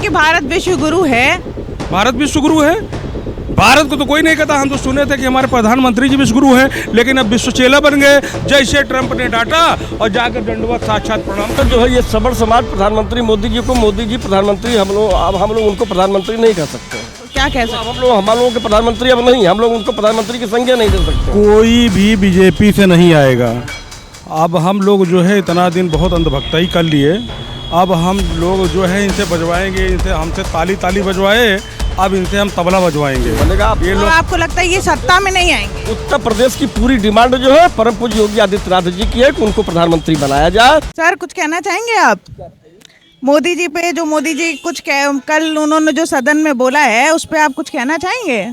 कि भारत विश्व गुरु है? भारत विश्व गुरु है? भारत को तो कोई नहीं कहता। हम तो सुने थे कि हमारे प्रधानमंत्री जी विश्व गुरु हैं, लेकिन अब विश्व चेला बन गए। जैसे ट्रंप ने डांटा और जाकर दंडवत साक्षात प्रणाम। तो जो है ये सबल समाज प्रधानमंत्री मोदी जी को, मोदी जी प्रधानमंत्री, हम लोग उनको प्रधानमंत्री नहीं कह सकते। तो क्या कह सकते? हम लोगों के प्रधानमंत्री अब नहीं, हम लोग उनको प्रधानमंत्री की संज्ञा नहीं दे सकते। कोई भी बीजेपी से नहीं आएगा। अब हम लोग जो है इतना दिन बहुत अंधभक्ताई कर लिए, अब हम लोग जो है इनसे बजवाएंगे, इनसे हमसे ताली बजवाए, अब इनसे हम तबला बजवाएंगे। बनेगा ये लोग। आपको लगता है ये सत्ता में नहीं आएंगे? उत्तर प्रदेश की पूरी डिमांड जो है परम पूज्य योगी आदित्यनाथ जी की है कि उनको प्रधानमंत्री बनाया जाए। सर कुछ कहना चाहेंगे आप मोदी जी पे? जो मोदी जी कल उन्होंने जो सदन में बोला है उस पे आप कुछ कहना चाहेंगे?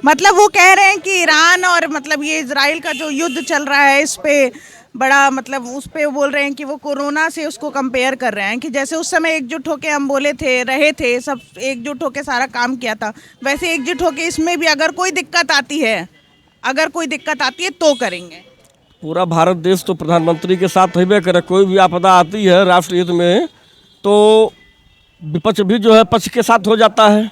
मतलब वो कह रहे हैं कि ईरान और मतलब ये इजराइल का जो युद्ध चल रहा है इस पे बड़ा मतलब उस पे बोल रहे हैं कि वो कोरोना से उसको कंपेयर कर रहे हैं कि जैसे उस समय एकजुट होके हम बोले थे, रहे थे, सब एकजुट होके सारा काम किया था, वैसे एकजुट होके इसमें भी अगर कोई दिक्कत आती है तो करेंगे। पूरा भारत देश तो प्रधानमंत्री के साथ ही करे। कोई भी आपदा आती है राष्ट्र हित में तो विपक्ष भी जो है पक्ष के साथ हो जाता है।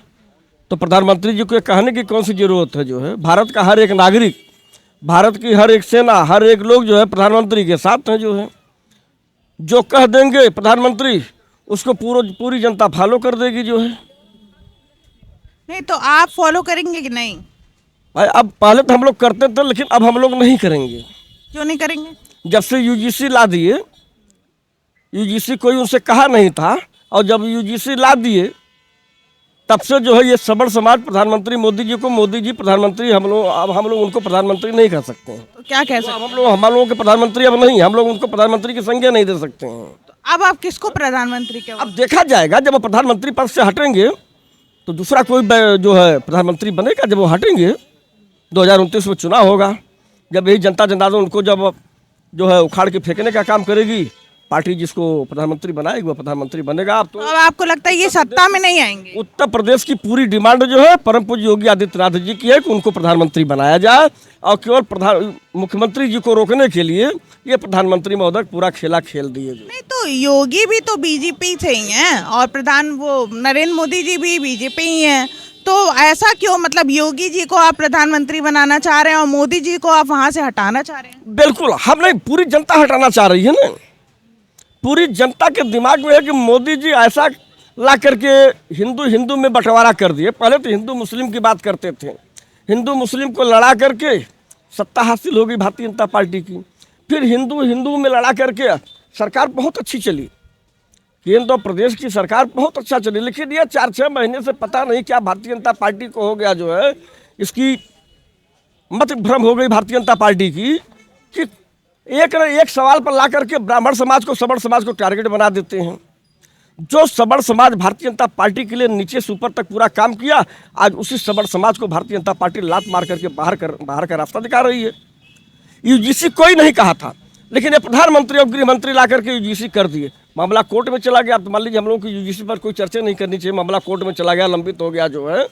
तो प्रधानमंत्री जी को कहने की कौन सी जरूरत है? जो है भारत का हर एक नागरिक, भारत की हर एक सेना, हर एक लोग जो है प्रधानमंत्री के साथ हैं। जो है जो कह देंगे प्रधानमंत्री उसको पूरी जनता फॉलो कर देगी। जो है नहीं तो आप फॉलो करेंगे कि नहीं? भाई अब पहले तो हम लोग करते थे, लेकिन अब हम लोग नहीं करेंगे। क्यों नहीं करेंगे? जब से यूजीसी ला दिए, यूजीसी कोई उनसे कहा नहीं था, और जब यूजीसी ला दिए तब से जो है ये सबल समाज प्रधानमंत्री मोदी जी को, मोदी जी प्रधानमंत्री, हम लोग उनको प्रधानमंत्री नहीं कह सकते हैं। तो क्या कह सकते हैं? हम लोगों के प्रधानमंत्री अब नहीं, हम लोग उनको प्रधानमंत्री की संज्ञा नहीं दे सकते हैं। तो अब आप किसको प्रधानमंत्री कहोगे? अब देखा जाएगा, जब वो प्रधानमंत्री पद से हटेंगे तो दूसरा कोई जो है प्रधानमंत्री बनेगा। जब वो हटेंगे 2029 में चुनाव होगा, जब यही जनता जनार्दन उनको जब जो है उखाड़ के फेंकने का काम करेगी, पार्टी जिसको प्रधानमंत्री बनाएगी वो प्रधानमंत्री बनेगा। तो अब आपको लगता है ये सत्ता में नहीं आएंगे? उत्तर प्रदेश की पूरी डिमांड जो है परम पूज्य योगी आदित्यनाथ जी की है कि उनको प्रधानमंत्री बनाया जाए, और केवल मुख्यमंत्री जी को रोकने के लिए ये प्रधानमंत्री महोदय पूरा खेला खेल दिए। नहीं तो योगी भी तो बीजेपी से ही हैं और नरेंद्र मोदी जी भी बीजेपी ही हैं, तो ऐसा क्यों? मतलब योगी जी को आप प्रधानमंत्री बनाना चाह रहे हैं और मोदी जी को आप वहाँ से हटाना चाह रहे हैं? बिल्कुल, हम नहीं, पूरी जनता हटाना चाह रही है ना। पूरी जनता के दिमाग में है कि मोदी जी ऐसा ला करके हिंदू में बंटवारा कर दिए। पहले तो हिंदू मुस्लिम की बात करते थे, हिंदू मुस्लिम को लड़ा करके सत्ता हासिल होगी भारतीय जनता पार्टी की। फिर हिंदू में लड़ा करके सरकार बहुत अच्छी चली, केंद्र और प्रदेश की सरकार बहुत अच्छा चली। लेकिन ये 4-6 महीने से पता नहीं क्या भारतीय जनता पार्टी को हो गया, जो है इसकी मत भ्रम हो गई भारतीय जनता पार्टी की कि एक सवाल पर ला करके ब्राह्मण समाज को, सबल समाज को टारगेट बना देते हैं। जो सबल समाज भारतीय जनता पार्टी के लिए नीचे से ऊपर तक पूरा काम किया, आज उसी सबल समाज को भारतीय जनता पार्टी लात मार करके बाहर का रास्ता दिखा रही है। यूजीसी कोई नहीं कहा था, लेकिन ये प्रधानमंत्री और गृह मंत्री ला करके यूजीसी कर दिए। मामला कोर्ट में चला गया। तो मान लीजिए हम लोगों की यूजीसी पर कोई चर्चा नहीं करनी चाहिए, मामला कोर्ट में चला गया, लंबित हो गया जो है।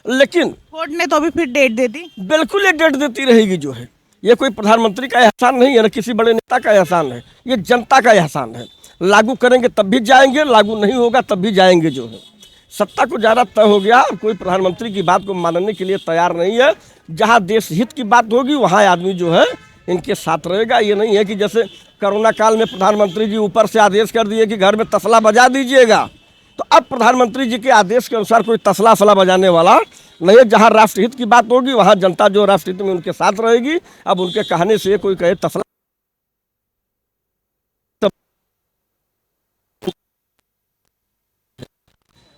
लेकिन कोर्ट ने तो अभी फिर डेट दे दी। बिल्कुल ये डेट देती रहेगी। जो है ये कोई प्रधानमंत्री का एहसान नहीं है, न किसी बड़े नेता का एहसान है, ये जनता का एहसान है। लागू करेंगे तब भी जाएंगे, लागू नहीं होगा तब भी जाएंगे। जो है सत्ता को ज़्यादा तय हो गया, कोई प्रधानमंत्री की बात को मानने के लिए तैयार नहीं है। जहाँ देश हित की बात होगी वहाँ आदमी जो है इनके साथ रहेगा। ये नहीं है कि जैसे कोरोना काल में प्रधानमंत्री जी ऊपर से आदेश कर दिए कि घर में तसला बजा दीजिएगा, तो अब प्रधानमंत्री जी के आदेश के अनुसार कोई तसला फला बजाने वाला नहीं है। जहाँ राष्ट्रहित की बात होगी वहाँ जनता जो राष्ट्रहित में उनके साथ रहेगी। अब उनके कहने से कोई कहे तसला,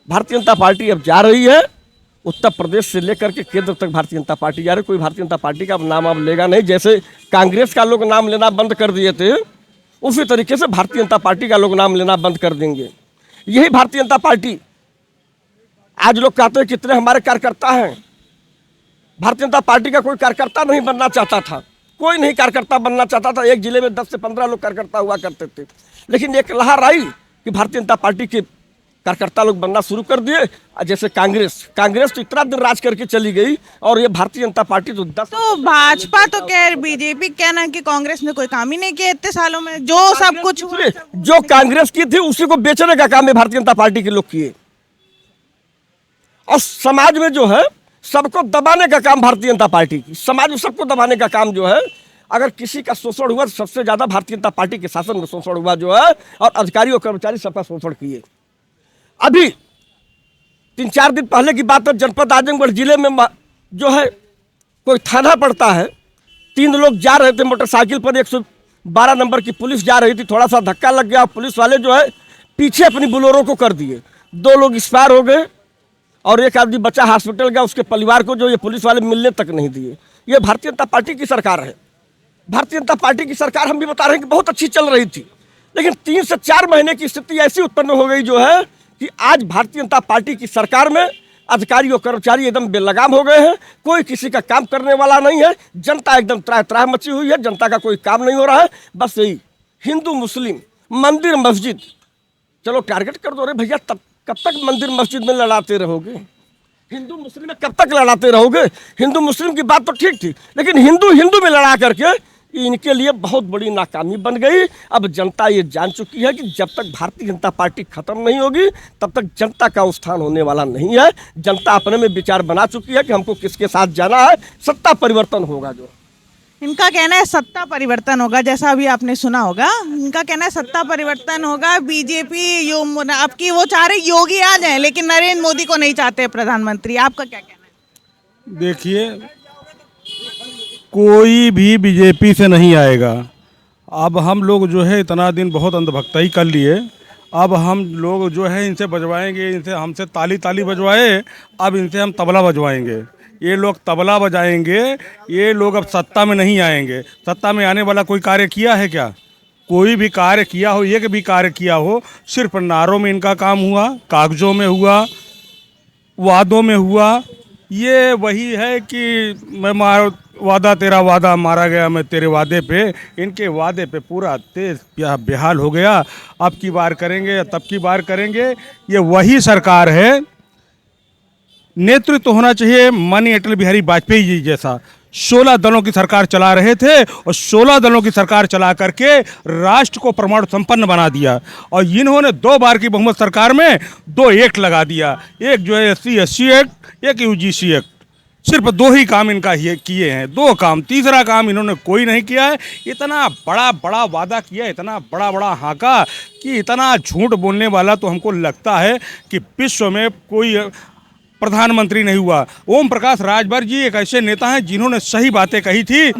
भारतीय जनता पार्टी अब जा रही है उत्तर प्रदेश से लेकर के केंद्र तक। भारतीय जनता पार्टी जा रही है। कोई भारतीय जनता पार्टी का नाम अब लेगा नहीं। जैसे कांग्रेस का लोग नाम लेना बंद कर दिए थे, उसी तरीके से भारतीय जनता पार्टी का लोग नाम लेना बंद कर देंगे। यही भारतीय जनता पार्टी, आज लोग कहते हैं कितने हमारे कार्यकर्ता हैं। भारतीय जनता पार्टी का कोई कार्यकर्ता नहीं बनना चाहता था, कोई नहीं कार्यकर्ता बनना चाहता था। एक जिले में 10 से 15 लोग कार्यकर्ता हुआ करते थे, लेकिन एक लहर आई कि भारतीय जनता पार्टी के कार्यकर्ता लोग बनना शुरू कर दिए। जैसे कांग्रेस तो इतना दिन राज करके चली गई, और ये भारतीय जनता पार्टी तो 10। तो भाजपा तो कह रही, बीजेपी कहना कि कांग्रेस ने कोई काम ही नहीं किया इतने सालों में, जो सब कुछ हुआ। जो कांग्रेस की थी उसी को बेचने का काम है भारतीय जनता पार्टी के लोग किए। और समाज में जो है सबको दबाने का काम भारतीय जनता पार्टी की, समाज में सबको दबाने का काम जो है, अगर किसी का शोषण हुआ तो सबसे ज्यादा भारतीय जनता पार्टी के शासन में शोषण हुआ जो है, और अधिकारी और कर्मचारी सबका शोषण किए। अभी 3-4 दिन पहले की बात है, जनपद आजमगढ़ जिले में जो है कोई थाना पड़ता है, 3 लोग जा रहे थे मोटरसाइकिल पर, 112 नंबर की पुलिस जा रही थी, थोड़ा सा धक्का लग गया, पुलिस वाले जो है पीछे अपनी बोलेरो को कर दिए, 2 लोग एक्सपायर हो गए और एक आदमी बच्चा हॉस्पिटल गया, उसके परिवार को जो ये पुलिस वाले मिलने तक नहीं दिए। ये भारतीय जनता पार्टी की सरकार है। भारतीय जनता पार्टी की सरकार, हम भी बता रहे हैं कि बहुत अच्छी चल रही थी, लेकिन 3 से 4 महीने की स्थिति ऐसी उत्पन्न हो गई जो है कि आज भारतीय जनता पार्टी की सरकार में अधिकारी और कर्मचारी एकदम बेलगाम हो गए हैं, कोई किसी का काम करने वाला नहीं है, जनता एकदम त्राह त्राह मची हुई है, जनता का कोई काम नहीं हो रहा है। बस यही हिंदू मुस्लिम, मंदिर मस्जिद, चलो टारगेट कर दो रे भैया, तब कब तक मंदिर मस्जिद में लड़ाते रहोगे? हिंदू मुस्लिम में कब तक लड़ाते रहोगे? हिंदू मुस्लिम की बात तो ठीक थी, लेकिन हिंदू हिंदू में लड़ा करके इनके लिए बहुत बड़ी नाकामी बन गई। अब जनता ये जान चुकी है कि जब तक भारतीय जनता पार्टी खत्म नहीं होगी तब तक जनता का उत्थान होने वाला नहीं है। जनता अपने में विचार बना चुकी है कि हमको किसके साथ जाना है, सत्ता परिवर्तन होगा। जो इनका कहना है सत्ता परिवर्तन होगा, जैसा अभी आपने सुना होगा, इनका कहना है सत्ता परिवर्तन होगा। बीजेपी अब की वो चाह रहे योगी आ जाए, लेकिन नरेंद्र मोदी को नहीं चाहते प्रधानमंत्री। आपका क्या कहना है? देखिए, कोई भी बीजेपी से नहीं आएगा। अब हम लोग जो है इतना दिन बहुत अंधभक्ताई कर लिए, अब हम लोग जो है इनसे बजवाएंगे, इनसे हमसे ताली ताली बजवाए, अब इनसे हम तबला बजवाएंगे। ये लोग तबला बजाएंगे, ये लोग अब सत्ता में नहीं आएंगे। सत्ता में आने वाला कोई कार्य किया है क्या? कोई भी कार्य किया हो, एक भी कार्य किया हो, सिर्फ नारों में इनका काम हुआ, कागजों में हुआ, वादों में हुआ। ये वही है कि मैं वादा तेरा वादा, मारा गया मैं तेरे वादे पे। इनके वादे पे पूरा देश बेहाल हो गया। अब की बार करेंगे, तब की बार करेंगे। ये वही सरकार है। नेतृत्व तो होना चाहिए माननीय अटल बिहारी वाजपेयी जी जैसा। 16 दलों की सरकार चला रहे थे और 16 दलों की सरकार चला करके राष्ट्र को परमाणु संपन्न बना दिया। और इन्होंने 2 बार की बहुमत सरकार में 2 एक्ट लगा दिया, एक जो है SC एक्ट, एक UGC एक्ट। सिर्फ 2 ही काम इनका ये किए हैं, 2 काम, तीसरा काम इन्होंने कोई नहीं किया है। इतना बड़ा बड़ा वादा किया, इतना बड़ा बड़ा हाका कि इतना झूठ बोलने वाला तो हमको लगता है कि विश्व में कोई प्रधानमंत्री नहीं हुआ। ओम प्रकाश राजभर जी एक ऐसे नेता हैं जिन्होंने सही बातें कही थी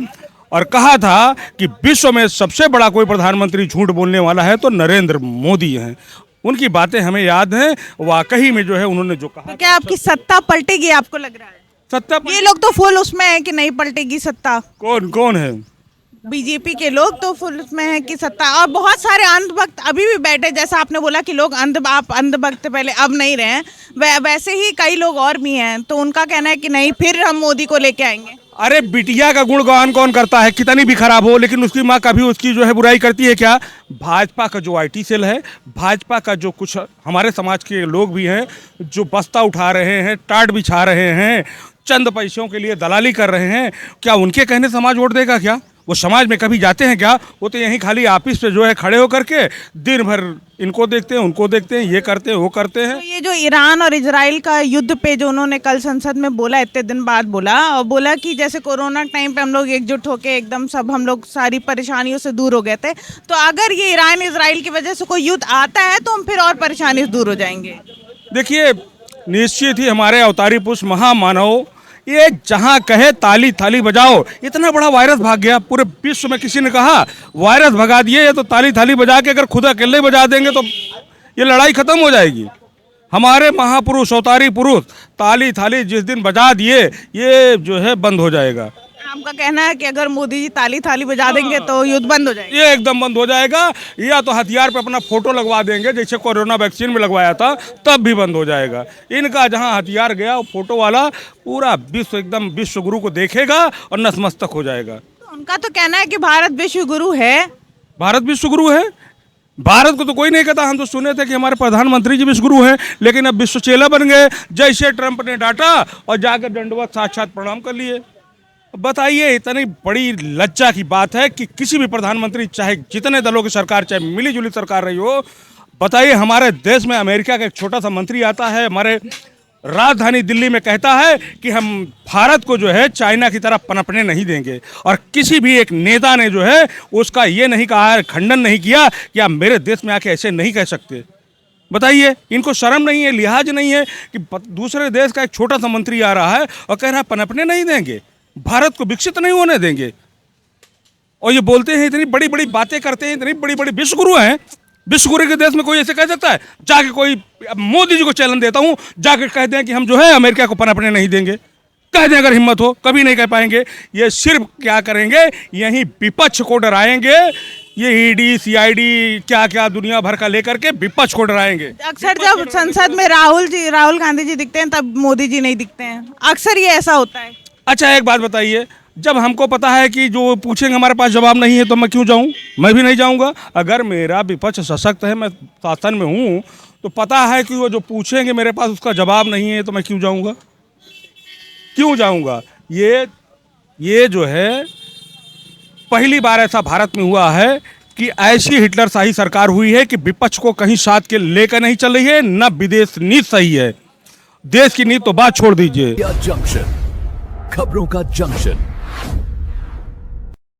और कहा था कि विश्व में सबसे बड़ा कोई प्रधानमंत्री झूठ बोलने वाला है तो नरेंद्र मोदी हैं। उनकी बातें हमें याद हैं, वाकई में जो है उन्होंने जो कहा। तो क्या आपकी सत्ता पलटेगी, आपको लग रहा है? सत्ता ये लोग तो फुल उसमें है कि नहीं पलटेगी सत्ता। कौन है? बीजेपी के लोग तो फुल उसमें है कि सत्ता, और बहुत सारे अंधभक्त अभी भी बैठे, जैसा आपने बोला कि लोग आप अंधभक्त पहले अब नहीं रहे हैं, वैसे ही कई लोग और भी हैं। तो उनका कहना है कि नहीं, फिर हम मोदी को लेके आएंगे। अरे बिटिया का गुणगान कौन करता है, कितनी भी खराब हो, लेकिन उसकी माँ कभी उसकी जो है बुराई करती है क्या? भाजपा का जो IT सेल है, भाजपा का जो कुछ हमारे समाज के लोग भी हैं जो बस्ता उठा रहे हैं, टाट बिछा रहे हैं, चंद पैसों के लिए दलाली कर रहे हैं, क्या उनके कहने समाज वोट देगा क्या? वो समाज में कभी जाते हैं क्या? वो तो यहीं खाली ऑफिस पे जो है खड़े होकर के दिन भर इनको देखते हैं, उनको देखते हैं, ये करते हैं, वो करते हैं। तो ये जो ईरान और इजराइल का युद्ध पे जो उन्होंने कल संसद में बोला, इतने दिन बाद बोला, और बोला कि जैसे कोरोना टाइम पे हम लोग एकजुट होके एकदम सब हम लोग सारी परेशानियों से दूर हो गए थे, तो अगर ये ईरान इजराइल की वजह से कोई युद्ध आता है तो हम फिर और परेशानी से दूर हो जाएंगे। देखिए, निश्चित ही हमारे अवतारी पुरुष महामानव ये जहां कहे ताली थाली बजाओ। इतना बड़ा वायरस भाग गया पूरे विश्व में, किसी ने कहा वायरस भगा दिए, ये तो ताली थाली बजा के अगर खुद अकेले बजा देंगे तो ये लड़ाई खत्म हो जाएगी। हमारे महापुरुष अवतारी पुरुष ताली थाली जिस दिन बजा दिए, ये जो है बंद हो जाएगा। आपका कहना है कि अगर मोदी जी ताली थाली बजा देंगे तो युद्ध बंद हो जाएगा? ये एकदम बंद हो जाएगा, या तो हथियार पे अपना फोटो लगवा देंगे जैसे कोरोना वैक्सीन में लगवाया था, तब भी बंद हो जाएगा। इनका जहां हथियार गया वो फोटो वाला पूरा विश्व एकदम विश्व गुरु को देखेगा और नतमस्तक हो जाएगा। तो उनका तो कहना है कि भारत विश्व गुरु है। भारत विश्व गुरु है? भारत को तो कोई नहीं कहता। हम तो सुने थे कि हमारे प्रधानमंत्री जी विश्व गुरु हैं, लेकिन अब विश्व चेला बन गए। जैसे ट्रंप ने डांटा और जाकर दंडवत साक्षात प्रणाम कर लिए। बताइए, इतनी बड़ी लज्जा की बात है कि किसी भी प्रधानमंत्री, चाहे जितने दलों की सरकार, चाहे मिली जुली सरकार रही हो, बताइए हमारे देश में अमेरिका का एक छोटा सा मंत्री आता है, हमारे राजधानी दिल्ली में कहता है कि हम भारत को जो है चाइना की तरफ पनपने नहीं देंगे, और किसी भी एक नेता ने जो है उसका ये नहीं कहा है, खंडन नहीं किया कि आप मेरे देश में आके ऐसे नहीं कह सकते। बताइए, इनको शर्म नहीं है, लिहाज नहीं है कि दूसरे देश का एक छोटा सा मंत्री आ रहा है और कह रहा है पनपने नहीं देंगे, भारत को विकसित नहीं होने देंगे। और ये बोलते हैं, इतनी बड़ी बड़ी बातें करते हैं, इतनी बड़ी बड़ी विश्वगुरु हैं। विश्वगुरु के देश में कोई ऐसे कह सकता है? जाके कोई मोदी जी को चैलेंज देता हूं, जाके कह दें कि हम जो है अमेरिका को पनपने नहीं देंगे, कह दें अगर हिम्मत हो, कभी नहीं कह पाएंगे। ये सिर्फ क्या करेंगे, यहीं विपक्ष को डराएंगे। ये ईडी सीआईडी क्या क्या दुनिया भर का लेकर के विपक्ष को डराएंगे। अक्सर जब संसद में राहुल गांधी जी दिखते हैं तब मोदी जी नहीं दिखते हैं, अक्सर ये ऐसा होता है। अच्छा एक बात बताइए, जब हमको पता है कि जो पूछेंगे हमारे पास जवाब नहीं है तो मैं क्यों जाऊं? मैं भी नहीं जाऊंगा। अगर मेरा विपक्ष सशक्त है, मैं शासन में हूं, तो पता है कि वो जो पूछेंगे मेरे पास उसका जवाब नहीं है, तो मैं क्यों जाऊंगा? क्यों जाऊंगा? ये जो है पहली बार ऐसा भारत में हुआ है कि ऐसी हिटलरशाही सरकार हुई है कि विपक्ष को कहीं साथ के लेकर नहीं चल रही है, न विदेश नीति सही है। देश की नीति तो बात छोड़ दीजिए। जंक्शन, खबरों का जंक्शन।